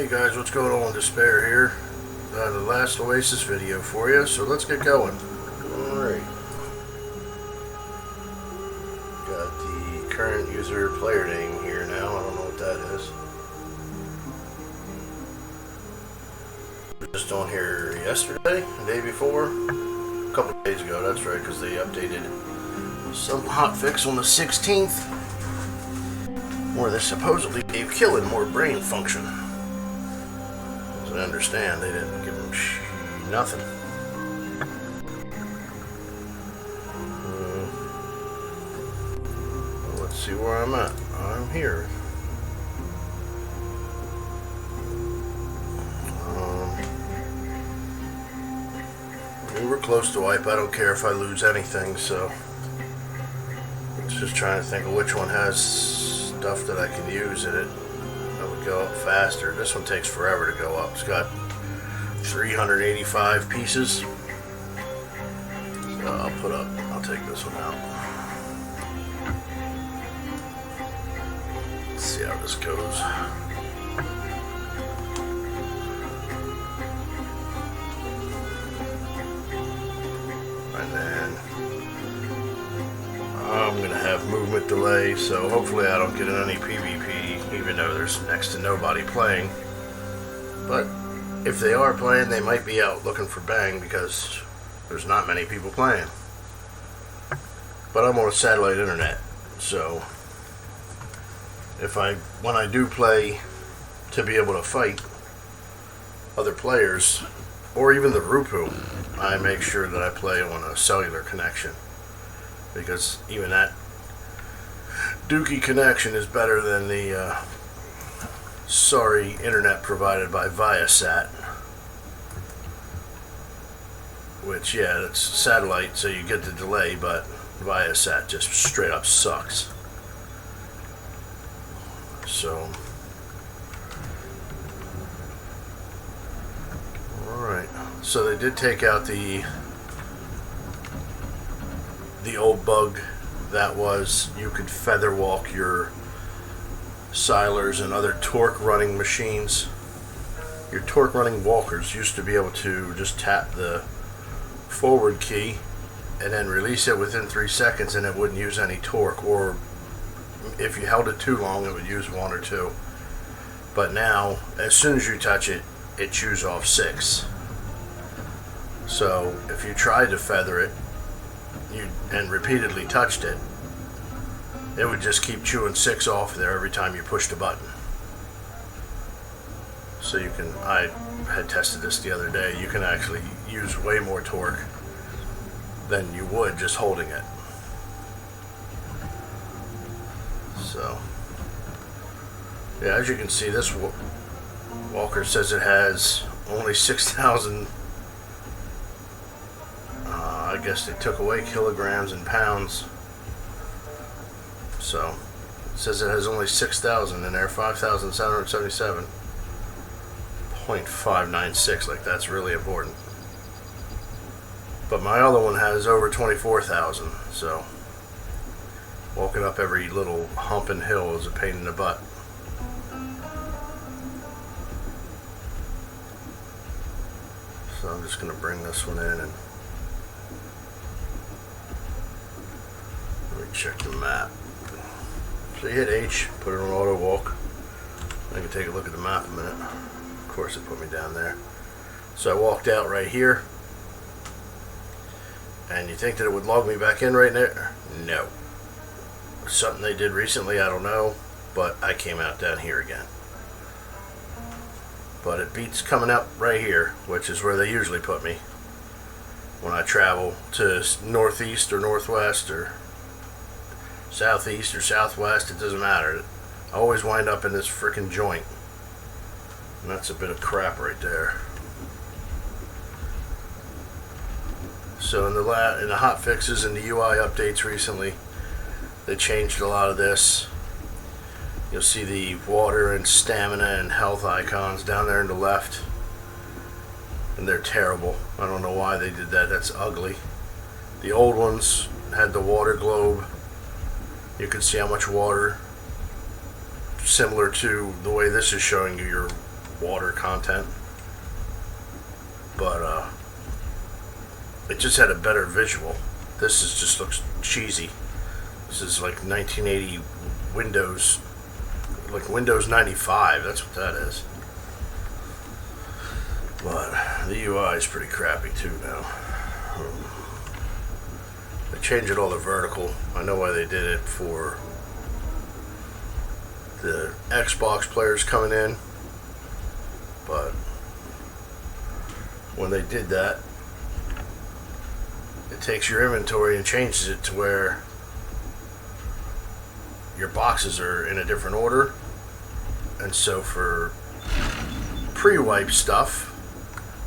Hey guys, what's going on? Despair here. The Last Oasis video for you, so let's get going. Alright. Got the current user player name here now. I don't know what that is. Just on here yesterday, the day before, a couple of days ago, that's right, because they updated some hotfix on the 16th where they supposedly gave killing more brain function. As I understand, they didn't give him nothing. Well, let's see where I'm at. I'm here. We were close to wipe. I don't care if I lose anything, so it's just trying to think of which one has stuff that I can use in it that would go up faster. This one takes forever to go up. It's got 385 pieces. So I'll take this one out. Let's see how this goes. And then I'm going to have movement delay, so hopefully I don't get in any PvP, even though there's next to nobody playing. But if they are playing, they might be out looking for bang because there's not many people playing. But I'm on a satellite internet, so when I do play to be able to fight other players, or even the Rupu, I make sure that I play on a cellular connection, because even that dookie connection is better than the sorry internet provided by Viasat, which, yeah, it's satellite, so you get the delay, but Viasat just straight up sucks. So alright, so they did take out the old bug that was you could feather walk your silers and other torque running machines. Your torque running walkers used to be able to just tap the forward key and then release it within 3 seconds and it wouldn't use any torque, or if you held it too long it would use 1 or 2. But now as soon as you touch it, it chews off 6. So if you tried to feather it and repeatedly touched it, it would just keep chewing 6 off there every time you pushed a button. So you can, I had tested this the other day, you can actually use way more torque than you would just holding it. So yeah, as you can see, this walker says it has only 6,000. I guess they took away kilograms and pounds. So it says it has only 6,000 in there, 5,777.596. Like, that's really important. But my other one has over 24,000. So walking up every little hump and hill is a pain in the butt. So I'm just going to bring this one in and let me check the map. So you hit H, put it on auto walk. I can take a look at the map a minute. Of course it put me down there. So I walked out right here. And you think that it would log me back in right there? No. Something they did recently, I don't know. But I came out down here again. But it beats coming up right here, which is where they usually put me when I travel to northeast or northwest or southeast or southwest. It doesn't matter. I always wind up in this freaking joint, and that's a bit of crap right there. So in the hot fixes and the UI updates recently, they changed a lot of this. You'll see the water and stamina and health icons down there on the left, and they're terrible. I don't know why they did that. That's ugly. The old ones had the water globe. You can see how much water, similar to the way this is showing you your water content. But it just had a better visual. This just looks cheesy. This is like 1980 Windows, like Windows 95. That's what that is. But the UI is pretty crappy too now. They changed it all to vertical. I know why they did it for the Xbox players coming in, but when they did that, it takes your inventory and changes it to where your boxes are in a different order. And so for pre-wipe stuff,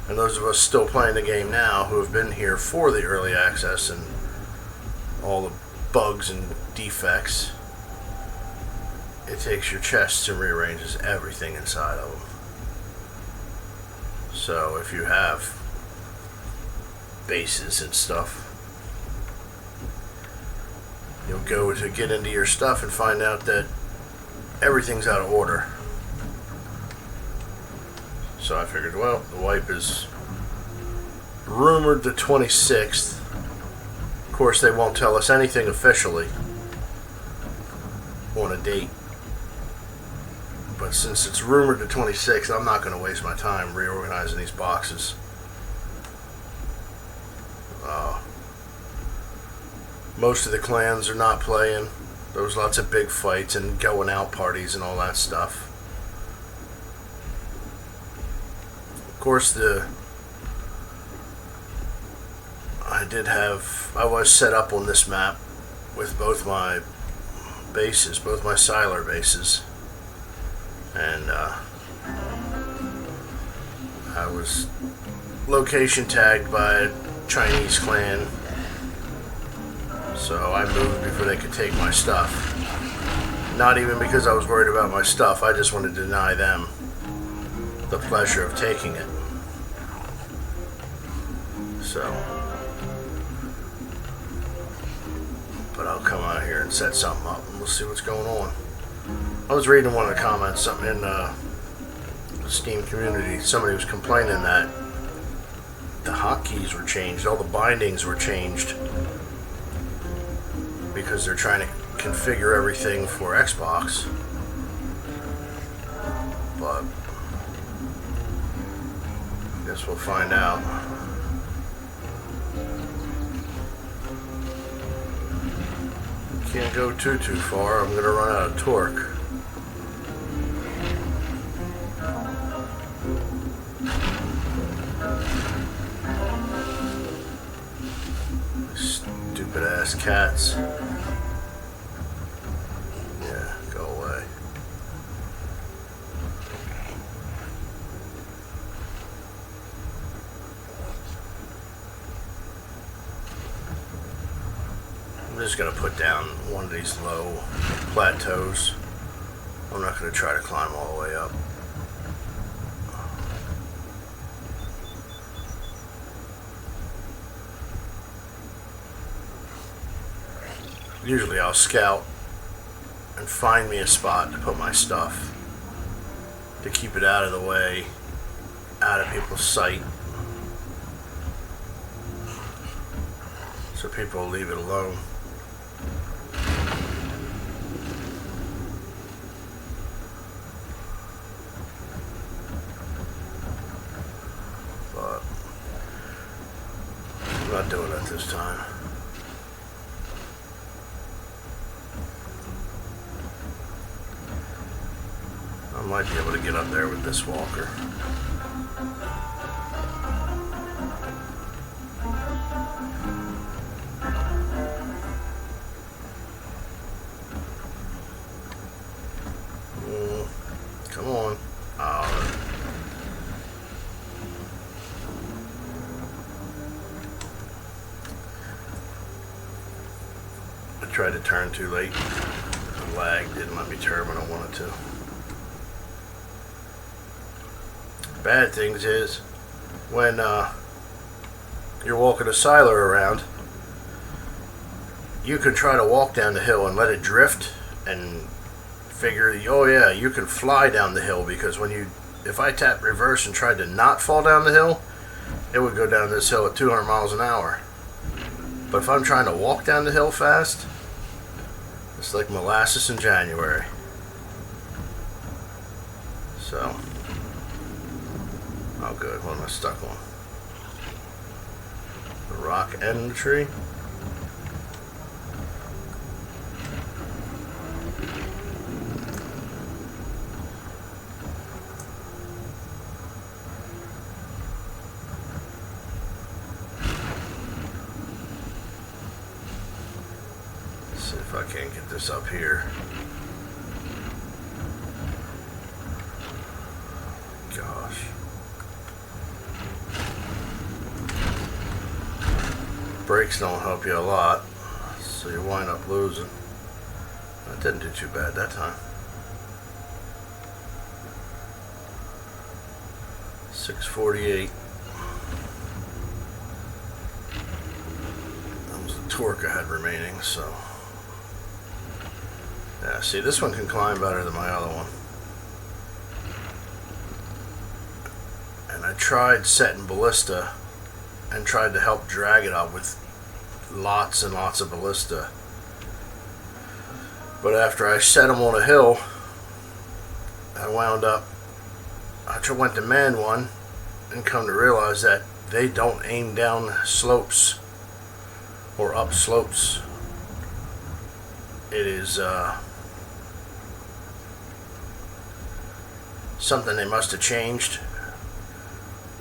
and those of us still playing the game now who have been here for the early access and all the bugs and defects, it takes your chests and rearranges everything inside of them. So if you have bases and stuff, you'll go to get into your stuff and find out that everything's out of order. So I figured, well, the wipe is rumored the 26th. Of course, they won't tell us anything officially on a date. But since it's rumored the 26th, I'm not going to waste my time reorganizing these boxes. Most of the clans are not playing. There was lots of big fights and going out parties and all that stuff. Of course, I was set up on this map with both my bases, both my Siler bases. And I was location tagged by a Chinese clan, so I moved before they could take my stuff. Not even because I was worried about my stuff, I just wanted to deny them the pleasure of taking it. So, but I'll come out here and set something up and we'll see what's going on. I was reading one of the comments, something in the Steam community. Somebody was complaining that the hotkeys were changed, all the bindings were changed because they're trying to configure everything for Xbox. But I guess we'll find out. Can't go too far. I'm gonna run out of torque. Stupid ass cats. Yeah, go away. I'm just gonna put down one of these low plateaus. I'm not gonna try to climb all the way up. Usually I'll scout and find me a spot to put my stuff to keep it out of the way, out of people's sight, so people will leave it alone. But I'm not doing it this time. I might be able to get up there with this walker. Come on. Oh. I tried to turn too late. The lag didn't let me turn when I wanted to. Bad things is when you're walking a Siler around, you can try to walk down the hill and let it drift and figure, oh yeah, you can fly down the hill, because when you if I tapped reverse and tried to not fall down the hill, it would go down this hill at 200 miles an hour. But if I'm trying to walk down the hill fast, it's like molasses in January. So, oh good, what am I stuck on? The rock and the tree? See if I can't get this up here. Gosh. Brakes don't help you a lot, so you wind up losing. That didn't do too bad that time. 648. That was the torque I had remaining, so. Yeah, see, this one can climb better than my other one. And I tried setting ballista and tried to help drag it up with lots and lots of ballista. But after I set them on a hill, I went to man one and come to realize that they don't aim down slopes or up slopes. It is something they must have changed.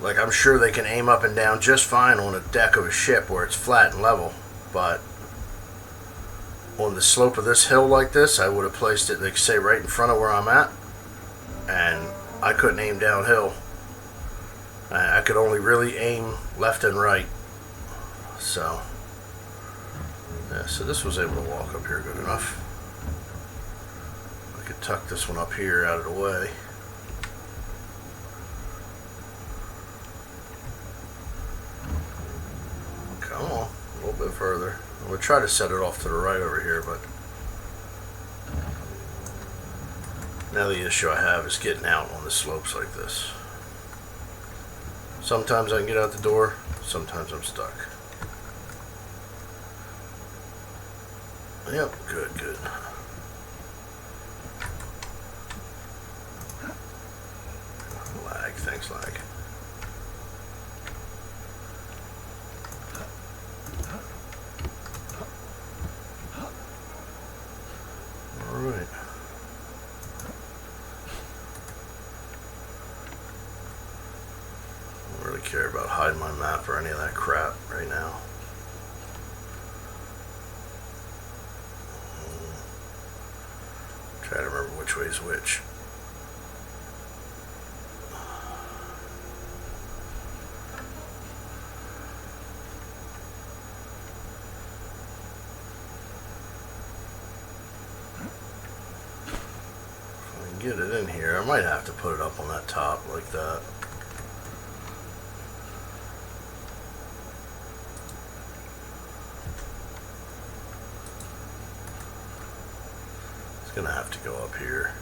Like, I'm sure they can aim up and down just fine on a deck of a ship where it's flat and level, but on the slope of this hill like this, I would have placed it, like, say, right in front of where I'm at, and I couldn't aim downhill. I could only really aim left and right. So, yeah, so this was able to walk up here good enough. I could tuck this one up here out of the way. Come on, a little bit further. We'll try to set it off to the right over here, but now the issue I have is getting out on the slopes like this. Sometimes I can get out the door, sometimes I'm stuck. Yep, good, good. Lag, thanks lag. Alright. I don't really care about hiding my map or any of that crap right now. Try to remember which way is which. If I can get it in here, I might have to put it up on that top like that. It's gonna have to go up here.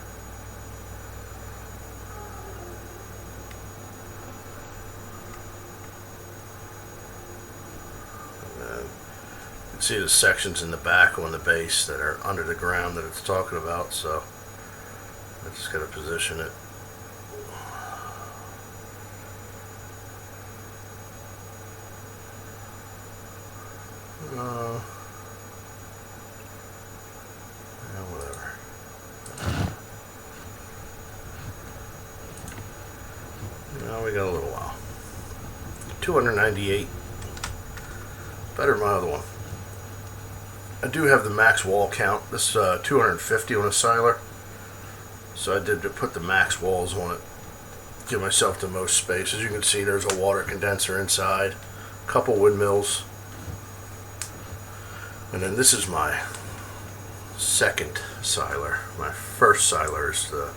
And then you can see the sections in the back on the base that are under the ground that it's talking about, so I just gotta position it. Whatever. Now we got a little while. 298. Better than my other one. I do have the max wall count. This 250 on a siler. So I did to put the max walls on it. Give myself the most space. As you can see, there's a water condenser inside. A couple windmills. And then this is my second siler. My first siler is the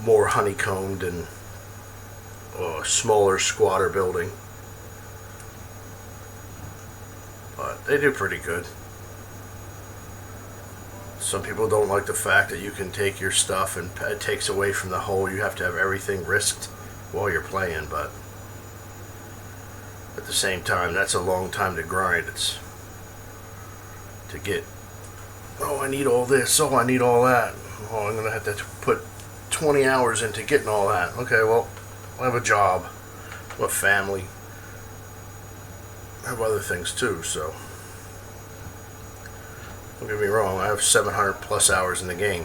more honeycombed and smaller squatter building. But they do pretty good. Some people don't like the fact that you can take your stuff and it takes away from the hole. You have to have everything risked while you're playing, but at the same time, that's a long time to grind. It's to get, oh, I need all this, oh, I need all that. Oh, I'm going to have to put 20 hours into getting all that. Okay, well, I have a job, I have a family, I have other things too, so don't get me wrong, I have 700 plus hours in the game.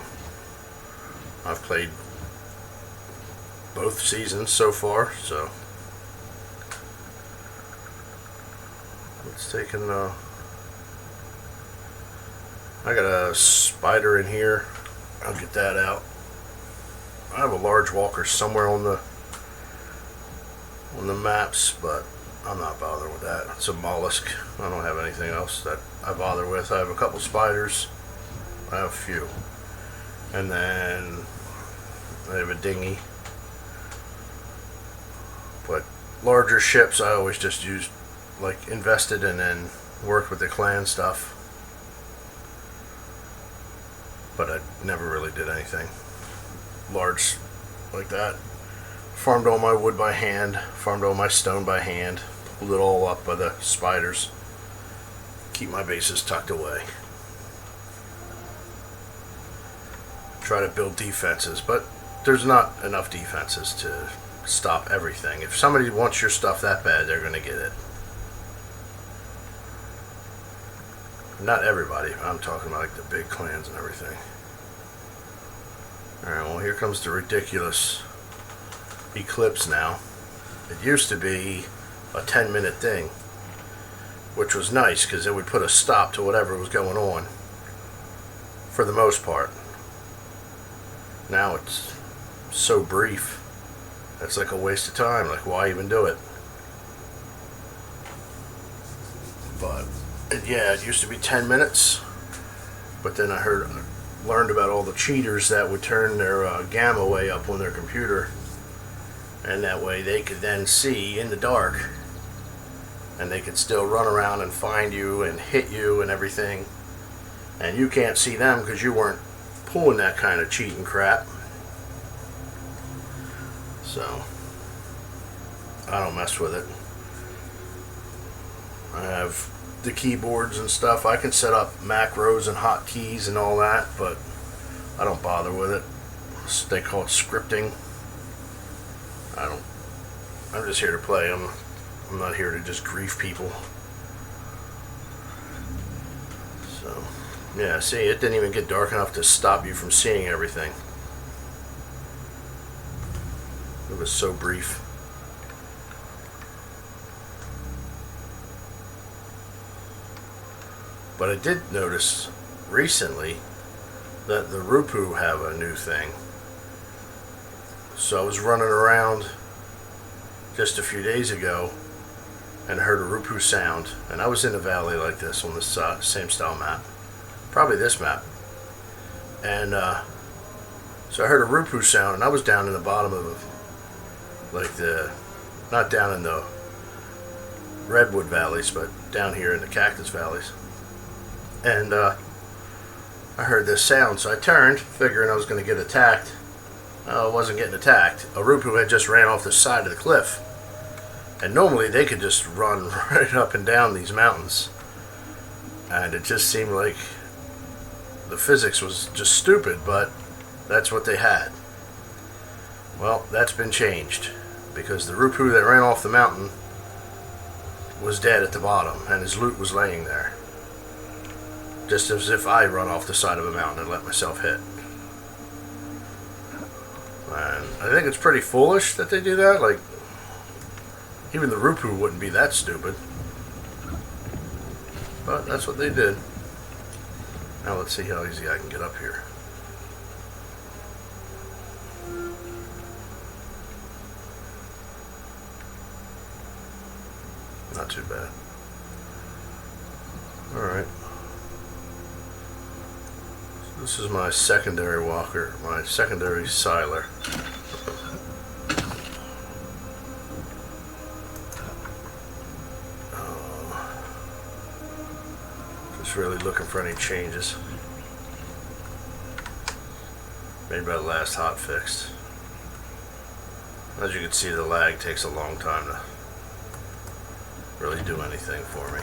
I've played both seasons so far, so it's taken, I got a spider in here. I'll get that out. I have a large walker somewhere on the maps, but I'm not bothering with that. It's a mollusk. I don't have anything else that I bother with. I have a couple spiders. I have a few. And then I have a dinghy. But larger ships I always just used, like, invested and then worked with the clan stuff. But I never really did anything large like that. Farmed all my wood by hand, farmed all my stone by hand, pulled it all up by the spiders. Keep my bases tucked away. Try to build defenses, but there's not enough defenses to stop everything. If somebody wants your stuff that bad, they're going to get it. Not everybody. I'm talking about like the big clans and everything. Alright, well, here comes the ridiculous Eclipse now. It used to be a 10-minute thing, which was nice because it would put a stop to whatever was going on for the most part. Now it's so brief, it's like a waste of time. Like, why even do it? But yeah, it used to be 10 minutes, but then I learned about all the cheaters that would turn their gamma way up on their computer, and that way they could then see in the dark, and they could still run around and find you and hit you and everything, and you can't see them because you weren't pulling that kind of cheating crap. So I don't mess with it. I have the keyboards and stuff. I can set up macros and hotkeys and all that, but I don't bother with it. They call it scripting. I'm just here to play. I'm not here to just grief people. So yeah, see, it didn't even get dark enough to stop you from seeing everything. It was so brief. But I did notice recently that the Rupu have a new thing. So I was running around just a few days ago and heard a Rupu sound, and I was in a valley like this on this same style map, probably this map, and so I heard a Rupu sound, and I was down in the bottom of not down in the redwood valleys, but down here in the cactus valleys. And I heard this sound, so I turned, figuring I was going to get attacked. I wasn't getting attacked. A Rupu had just ran off the side of the cliff. And normally they could just run right up and down these mountains. And it just seemed like the physics was just stupid, but that's what they had. Well, that's been changed, because the Rupu that ran off the mountain was dead at the bottom, and his loot was laying there. Just as if I run off the side of a mountain and let myself hit. And I think it's pretty foolish that they do that. Like, even the Rupu wouldn't be that stupid. But that's what they did. Now let's see how easy I can get up here. Not too bad. Alright. This is my secondary walker, my secondary siler. Just really looking for any changes. Made by Last Hot Fixed. As you can see, the lag takes a long time to really do anything for me.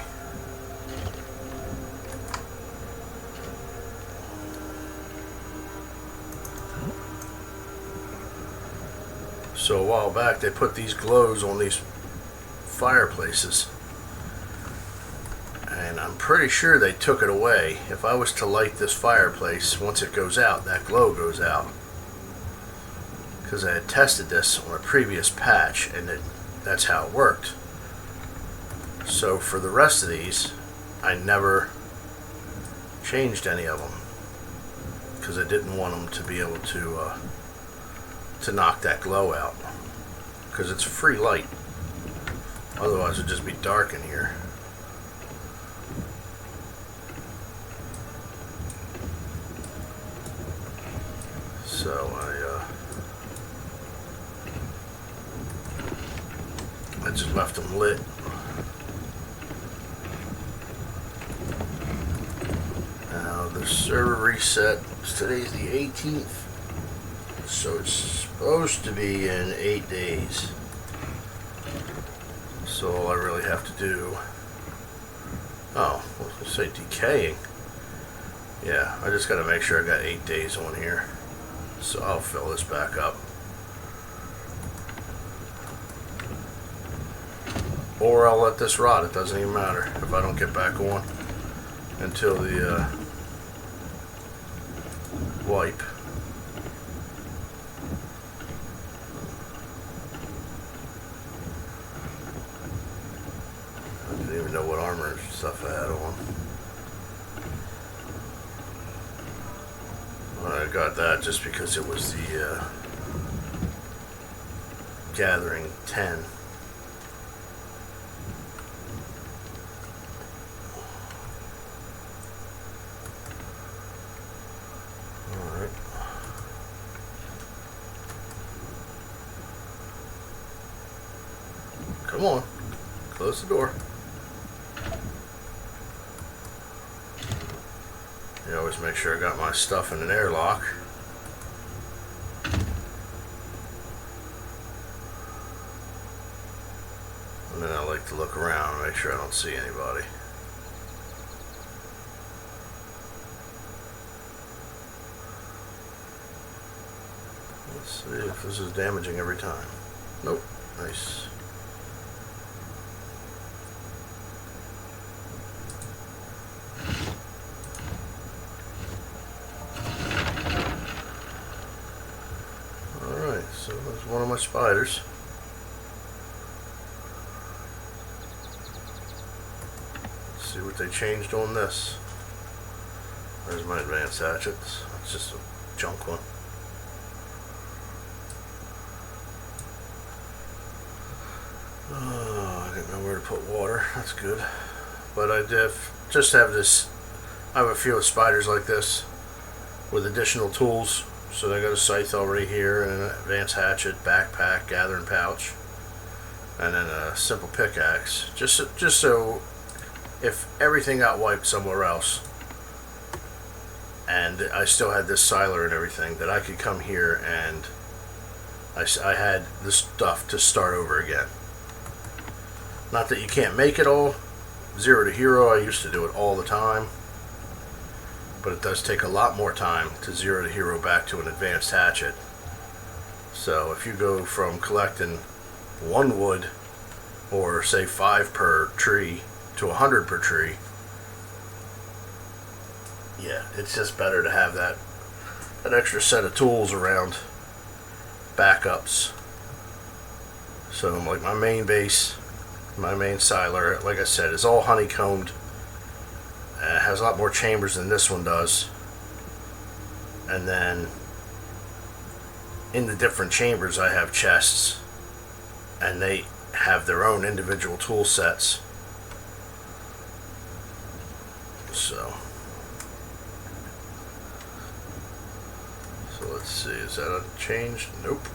So a while back they put these glows on these fireplaces, and I'm pretty sure they took it away. If I was to light this fireplace, once it goes out, that glow goes out. Because I had tested this on a previous patch, and that's how it worked. So for the rest of these, I never changed any of them, because I didn't want them to be able to knock that glow out, because it's a free light. Otherwise it'd just be dark in here. So I just left them lit. Now the server reset, today's the 18th, so it's supposed to be in 8 days. So all I really have to do, let's say decaying. Yeah, I just got to make sure I got 8 days on here. So I'll fill this back up. Or I'll let this rot, it doesn't even matter if I don't get back on until the wipe. I didn't even know what armor and stuff I had on. I got that just because it was the Gathering 10. Alright. Come on. Close the door. You always make sure I got my stuff in an airlock. And then I like to look around and make sure I don't see anybody. Let's see if this is damaging every time. Nope. Nice. So there's one of my spiders. Let's see what they changed on this. There's my advanced hatchets. It's just a junk one. Oh, I didn't know where to put water. That's good. But I just have this. I have a few spiders like this with additional tools. So I got a scythe already here, and an advanced hatchet, backpack, gathering pouch, and then a simple pickaxe. Just so if everything got wiped somewhere else, and I still had this siler and everything, that I could come here and I had the stuff to start over again. Not that you can't make it all. 0 to hero, I used to do it all the time. But it does take a lot more time to 0 to hero back to an advanced hatchet. So if you go from collecting 1 wood, or say 5 per tree, to 100 per tree, yeah, it's just better to have that extra set of tools around, backups. So like my main base, my main siler, like I said, is all honeycombed. It has a lot more chambers than this one does. And then in the different chambers I have chests, and they have their own individual tool sets. So let's see, is that a change? Nope.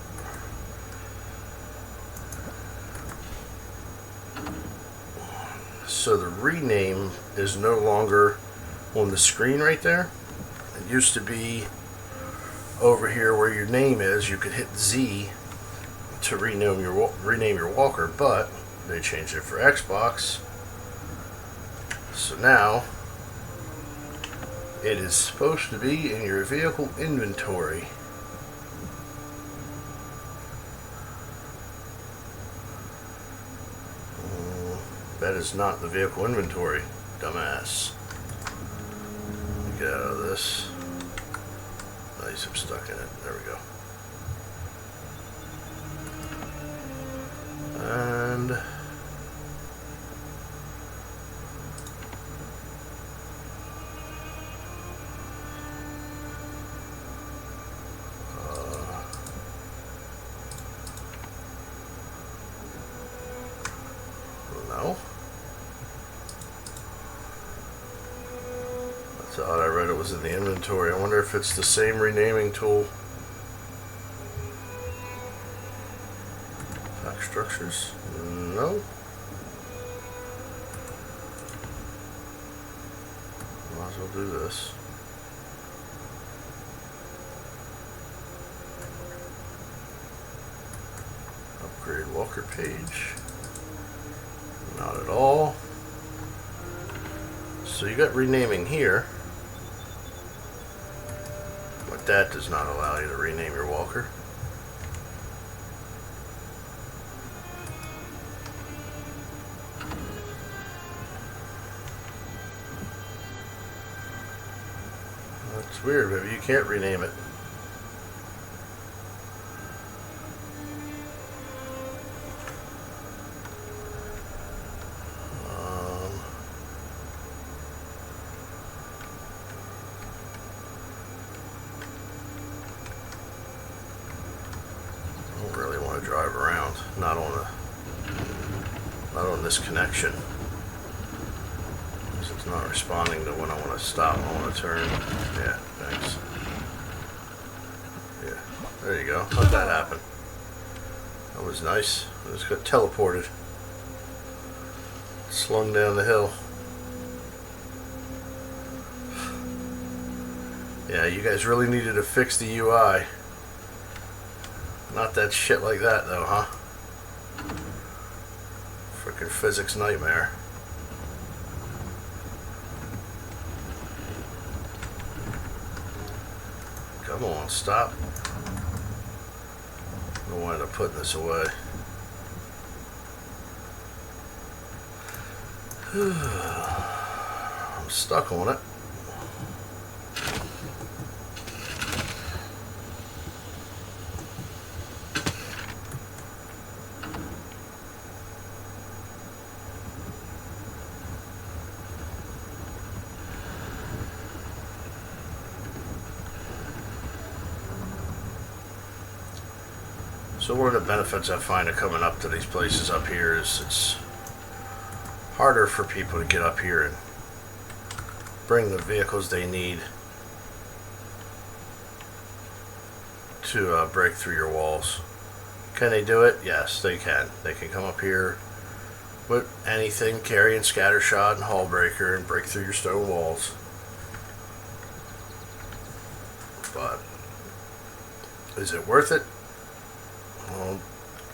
So the rename is no longer on the screen right there. It used to be over here where your name is, you could hit Z to rename your walker, but they changed it for Xbox. So now it is supposed to be in your vehicle inventory. That is not the vehicle inventory, dumbass. Let me get out of this. Nice, I'm stuck in it. There we go. And no. That's odd. I read it was in the inventory. I wonder if it's the same renaming tool. Pack structures? No. Might as well do this. Upgrade walker page. Not at all. So you got renaming here, but that does not allow you to rename your walker. That's weird, maybe you can't rename it. Drive around, not on this connection, because it's not responding to when I want to stop and I want to turn. Yeah, thanks. Yeah, there you go. How'd that happen? That was nice. I just got teleported, slung down the hill. Yeah, you guys really needed to fix the UI. Not that shit like that, though, huh? Frickin' physics nightmare. Come on, stop. I don't wind up putting this away. I'm stuck on it. So one of the benefits I find of coming up to these places up here is it's harder for people to get up here and bring the vehicles they need to break through your walls. Can they do it? Yes, they can. They can come up here with anything, carrying scatter shot and hull breaker, and break through your stone walls. But is it worth it? Well,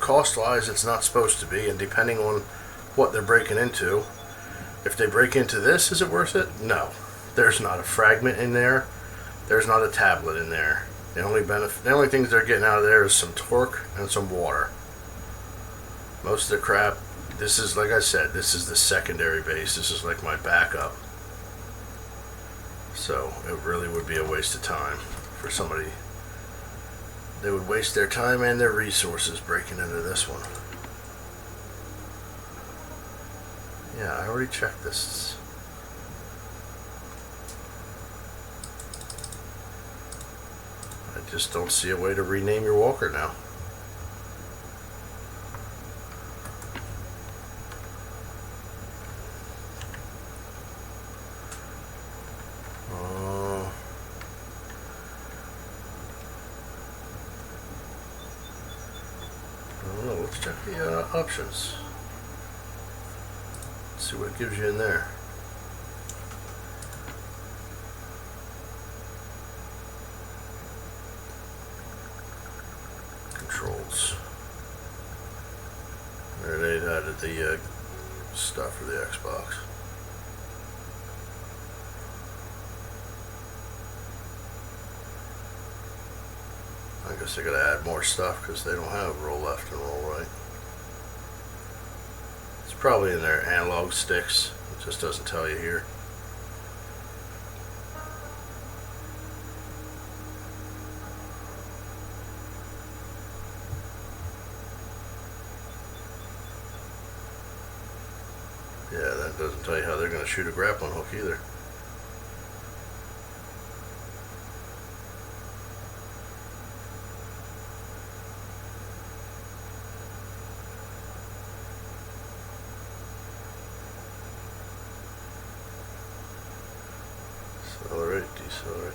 cost-wise, it's not supposed to be, and depending on what they're breaking into, if they break into this, is it worth it? No. There's not a fragment in there. There's not a tablet in there. The only things they're getting out of there is some torque and some water. Most of the crap, this is, like I said, this is the secondary base. This is like my backup. So it really would be a waste of time for somebody. They would waste their time and their resources breaking into this one. Yeah, I already checked this. I just don't see a way to rename your walker now. Let's check the options. Let's see what it gives you in there. the stuff for the Xbox. I guess I gotta add more stuff because they don't have roll left and roll right. It's probably in their analog sticks. It just doesn't tell you here. Yeah, that doesn't tell you how they're going to shoot a grappling hook either. Accelerate, decelerate.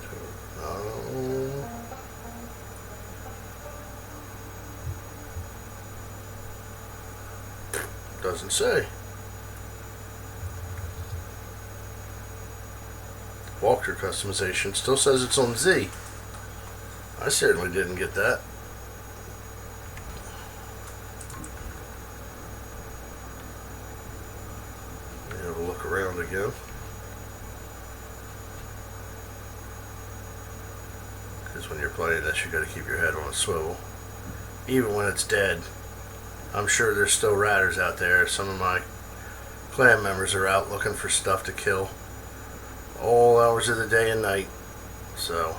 No. Doesn't say. Walker customization still says it's on Z. I certainly didn't get that. Let me have a look around again. Because when you're playing this, you got to keep your head on a swivel. Even when it's dead. I'm sure there's still ratters out there. Some of my clan members are out looking for stuff to kill all hours of the day and night, so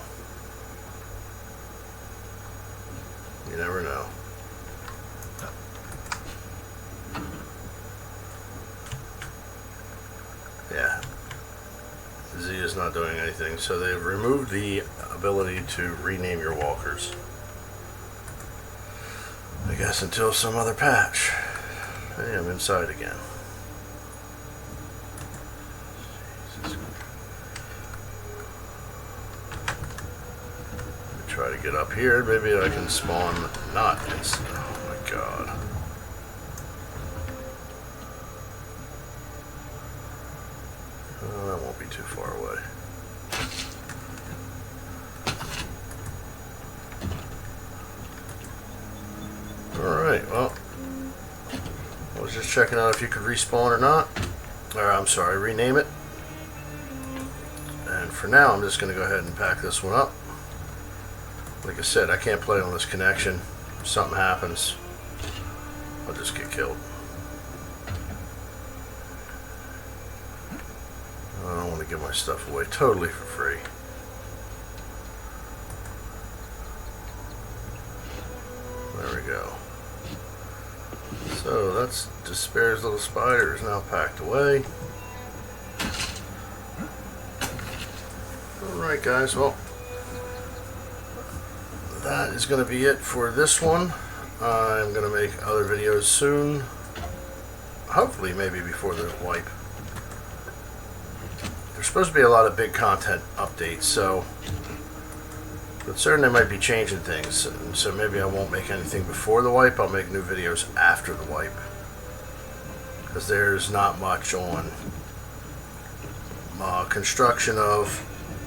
you never know. Yeah, Z is not doing anything, so they've removed the ability to rename your walkers, I guess, until some other patch. Hey, I'm inside again. Try to get up here. Maybe I can spawn not instant. Oh my god. Oh, that won't be too far away. Alright, well, I was just checking out if you could respawn or not. Or, I'm sorry, rename it. And for now, I'm just going to go ahead and pack this one up. Like I said, I can't play on this connection. If something happens, I'll just get killed. I don't want to give my stuff away totally for free. There we go. So that's Despair's little spider is now packed away. Alright guys, well, that is going to be it for this one. I'm going to make other videos soon. Hopefully maybe before the wipe. There's supposed to be a lot of big content updates, so but certain they might be changing things. So maybe I won't make anything before the wipe. I'll make new videos after the wipe. Because there's not much on construction of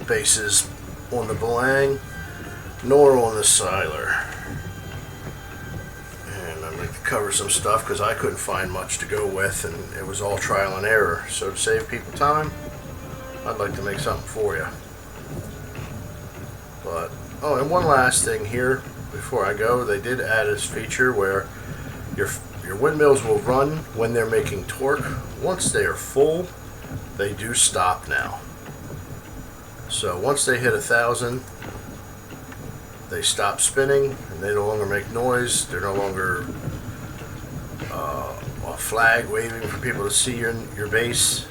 bases on the Belang nor on the Siler. And I'm going to cover some stuff because I couldn't find much to go with and it was all trial and error. So to save people time, I'd like to make something for you. But, oh, and one last thing here before I go. They did add this feature where your windmills will run when they're making torque. Once they are full, they do stop now. So once they hit 1,000, they stop spinning and they no longer make noise. They're no longer a flag waving for people to see your base.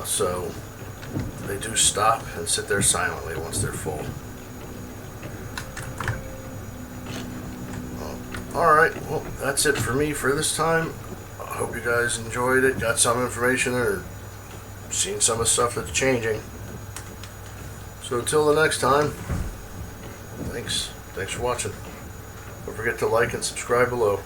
So they do stop and sit there silently once they're full. Alright, well, that's it for me for this time. I hope you guys enjoyed it, got some information or seen some of the stuff that's changing. So until the next time, thanks for watching. Don't forget to like and subscribe below.